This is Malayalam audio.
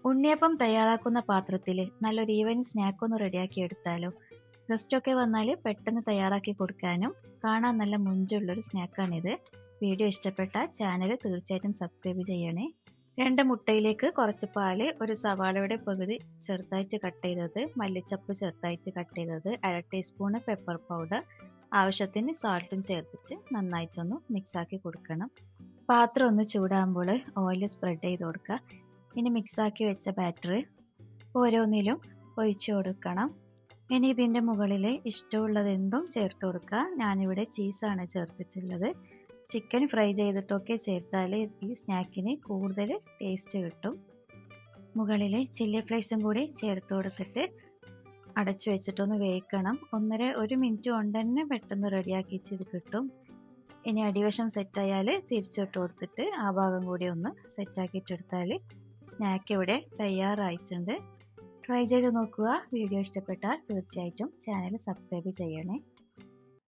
ഉണ്ണിയപ്പം തയ്യാറാക്കുന്ന പാത്രത്തിൽ നല്ലൊരു ഈവനിങ് സ്നാക്ക് ഒന്ന് റെഡിയാക്കി എടുത്താലോ. ഗസ്റ്റൊക്കെ വന്നാൽ പെട്ടെന്ന് തയ്യാറാക്കി കൊടുക്കാനും കാണാൻ നല്ല മുഞ്ചുള്ളൊരു സ്നാക്കാണിത്. വീഡിയോ ഇഷ്ടപ്പെട്ട ചാനൽ തീർച്ചയായിട്ടും സബ്സ്ക്രൈബ് ചെയ്യണേ. 2 മുട്ടയിലേക്ക് കുറച്ച് പാല്, ഒരു സവാളയുടെ പകുതി ചെറുതായിട്ട് കട്ട് ചെയ്തത്, മല്ലിച്ചപ്പ് ചെറുതായിട്ട് കട്ട് ചെയ്തത്, 1/2 ടീസ്പൂണ് പെപ്പർ പൗഡർ, ആവശ്യത്തിന് സാൾട്ടും ചേർത്തിട്ട് നന്നായിട്ടൊന്ന് മിക്സാക്കി കൊടുക്കണം. പാത്രം ഒന്ന് ചൂടാകുമ്പോൾ ഓയിൽ സ്പ്രെഡ് ചെയ്ത് കൊടുക്കുക. ഇനി മിക്സാക്കി വെച്ച ബാറ്റർ ഓരോന്നിലും ഒഴിച്ചു കൊടുക്കണം. ഇനി ഇതിൻ്റെ മുകളിൽ ഇഷ്ടമുള്ളത് എന്തും ചേർത്ത് കൊടുക്കുക. ഞാനിവിടെ ചീസാണ് ചേർത്തിട്ടുള്ളത്. ചിക്കൻ ഫ്രൈ ചെയ്തിട്ടൊക്കെ ചേർത്താൽ ഈ സ്നാക്കിന് കൂടുതൽ ടേസ്റ്റ് കിട്ടും. മുകളിൽ ചില്ലി ഫ്ലേക്സും കൂടി ചേർത്ത് കൊടുത്തിട്ട് അടച്ചു വെച്ചിട്ടൊന്ന് വേവിക്കണം. 1 മിനിറ്റ് കൊണ്ട് തന്നെ പെട്ടെന്ന് റെഡിയാക്കിയിട്ട് ഇത് കിട്ടും. ഇനി അടിവശം സെറ്റായാൽ തിരിച്ചിട്ട് കൊടുത്തിട്ട് ആ ഭാഗം കൂടി ഒന്ന് സെറ്റാക്കിയിട്ടെടുത്താൽ സ്നാക്ക് ഇവിടെ തയ്യാറായിട്ടുണ്ട്. ട്രൈ ചെയ്ത് നോക്കുക. വീഡിയോ ഇഷ്ടപ്പെട്ടാൽ തീർച്ചയായിട്ടും ചാനൽ സബ്സ്ക്രൈബ് ചെയ്യണേ.